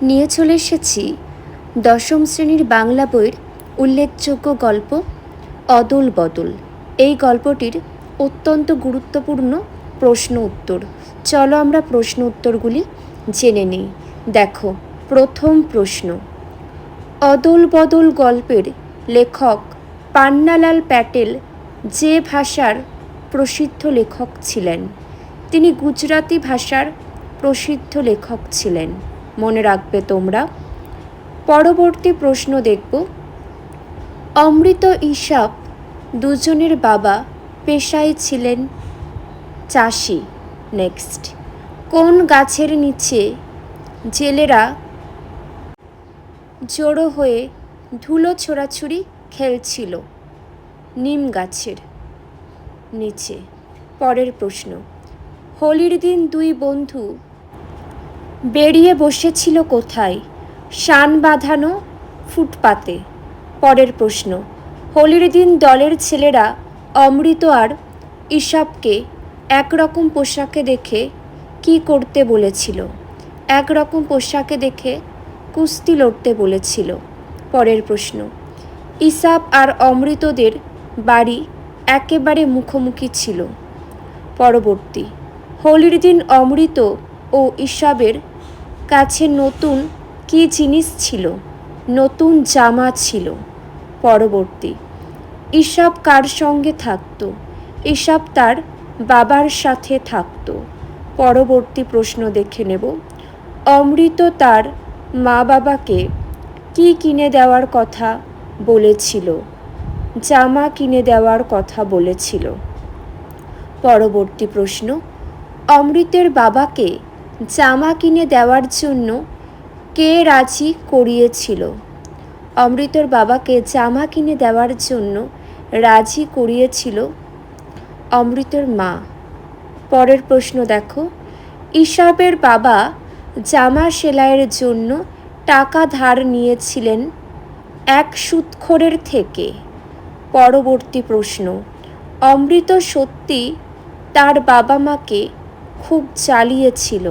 নিয়ে চলে এসেছি দশম শ্রেণীর বাংলা বইয়ের উল্লেখযোগ্য গল্প অদল বদল। এই গল্পটির অত্যন্ত গুরুত্বপূর্ণ প্রশ্ন উত্তর। চলো আমরা প্রশ্ন উত্তরগুলি জেনে নিই। দেখো, প্রথম প্রশ্ন, অদল বদল গল্পের লেখক পান্নালাল প্যাটেল যে ভাষার প্রসিদ্ধ লেখক ছিলেন? তিনি গুজরাটি ভাষার প্রসিদ্ধ লেখক ছিলেন। মনে রাখবে তোমরা। পরবর্তী প্রশ্ন দেখব, অমৃত ইসাপ দুজনের বাবা পেশায় ছিলেন চাষি। নেক্সট, কোন গাছের নিচে জেলেরা জড়ো হয়ে ধুলো ছোড়াছুড়ি খেলছিল? নিম গাছের নিচে। পরের প্রশ্ন, হোলির দিন দুই বন্ধু বেরিয়ে বসেছিল কোথায়? শান বাঁধানো ফুটপাতে। পরের প্রশ্ন, হোলির দিন দলের ছেলেরা অমৃত আর ইসাবকে একরকম পোশাকে দেখে কি করতে বলেছিল? একরকম পোশাকে দেখে কুস্তি লড়তে বলেছিল। পরের প্রশ্ন, ইসাব আর অমৃতদের বাড়ি একেবারে মুখোমুখি ছিল। পরবর্তী, হোলির দিন অমৃত ও ইসাবের কাছে নতুন কি জিনিস ছিল? নতুন জামা ছিল। পরবর্তী, ইসাব কার সঙ্গে থাকতো? ইসাব তার বাবার সাথে থাকতো। পরবর্তী প্রশ্ন দেখে নেব, অমৃত তার মা বাবাকে কি কিনে দেওয়ার কথা বলেছিল? জামা কিনে দেওয়ার কথা বলেছিল। পরবর্তী প্রশ্ন, অমৃতের বাবাকে জামা কিনে দেওয়ার জন্য কে রাজি করিয়েছিল? অমৃতর বাবাকে জামা কিনে দেওয়ার জন্য রাজি করিয়েছিল অমৃতর মা। পরের প্রশ্ন দেখো, ইসাবের বাবা জামা সেলাইয়ের জন্য টাকা ধার নিয়েছিলেন এক সুদখোরের থেকে। পরবর্তী প্রশ্ন, অমৃত সত্যি তার বাবা মাকে খুব জ্বালিয়েছিল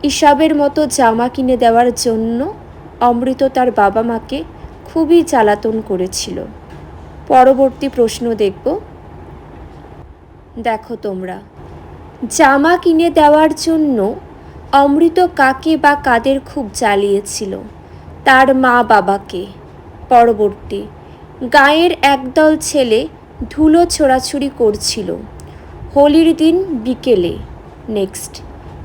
ইসাবের মতো জামা কিনে দেওয়ার জন্য? অমৃত তার বাবা মাকে খুবই জ্বালাতন করেছিল। পরবর্তী প্রশ্ন দেখব, দেখো তোমরা, জামা কিনে দেওয়ার জন্য অমৃত কাকে বা কাদের খুব জ্বালিয়েছিল? তার মা বাবাকে। পরবর্তী, গাঁয়ের একদল ছেলে ধুলো ছোড়াছুড়ি করছিল হোলির দিন বিকেলে। নেক্সট,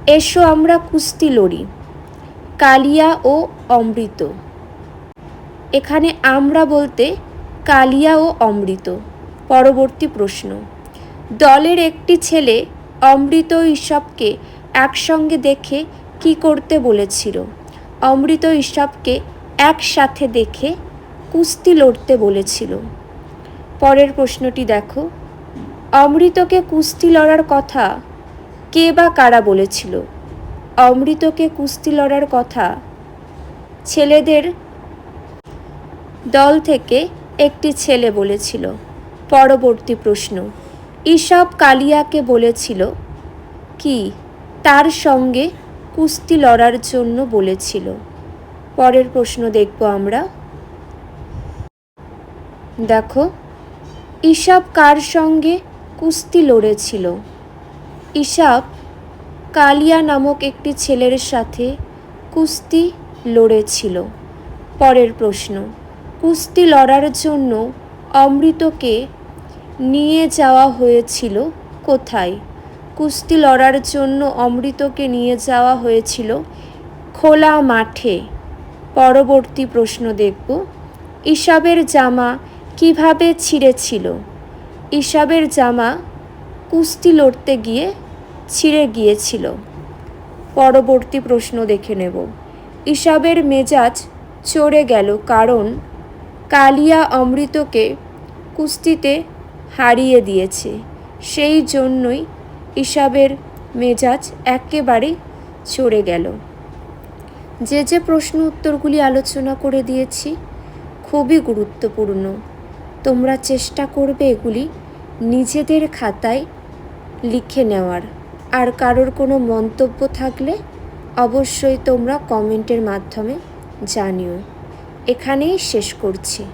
এসো আমরা কুস্তি লড়ি। কালিয়া ও অমৃত। এখানে আমরা বলতে কালিয়া ও অমৃত। পরবর্তী প্রশ্ন, দলের একটি ছেলে অমৃত ও ইসাবকে একসঙ্গে দেখে কি করতে বলেছিল? অমৃত ইসাবকে একসাথে দেখে কুস্তি লড়তে বলেছিল। পরের প্রশ্নটি দেখো, অমৃতকে কুস্তি লড়ার কথা কে বা কারা বলেছিল? অমৃতকে কুস্তি লড়ার কথা ছেলেদের দল থেকে একটি ছেলে বলেছিল। পরবর্তী প্রশ্ন, ইসাব কালিয়াকে বলেছিল কি তার সঙ্গে কুস্তি লড়ার জন্য বলেছিল? পরের প্রশ্ন দেখব আমরা। দেখো, ইসাব কার সঙ্গে কুস্তি লড়েছিল? ইসাব কালিয়া নামক একটি ছেলের সাথে কুস্তি লড়েছিল। পরের প্রশ্ন, কুস্তি লড়ার জন্য অমৃতকে নিয়ে যাওয়া হয়েছিল কোথায়? কুস্তি লড়ার জন্য অমৃতকে নিয়ে যাওয়া হয়েছিল খোলা মাঠে। পরবর্তী প্রশ্ন দেখব, ইসাবের জামা কিভাবে ছিঁড়েছিল? ইসাবের জামা কুস্তি লড়তে গিয়ে ছিঁড়ে গিয়েছিল। পরবর্তী প্রশ্ন দেখে নেব, ইসাবের মেজাজ চড়ে গেল কারণ কালিয়া অমৃতকে কুস্তিতে হারিয়ে দিয়েছে। সেই জন্যই ইসাবের মেজাজ একেবারে চড়ে গেল। যে প্রশ্ন উত্তরগুলি আলোচনা করে দিয়েছি খুবই গুরুত্বপূর্ণ। তোমরা চেষ্টা করবে এগুলি নিজেদের খাতায় লিখে নেওয়ার। আর কারোর কোনো মন্তব্য থাকলে অবশ্যই তোমরা কমেন্টের মাধ্যমে জানিও। এখানেই শেষ করছি।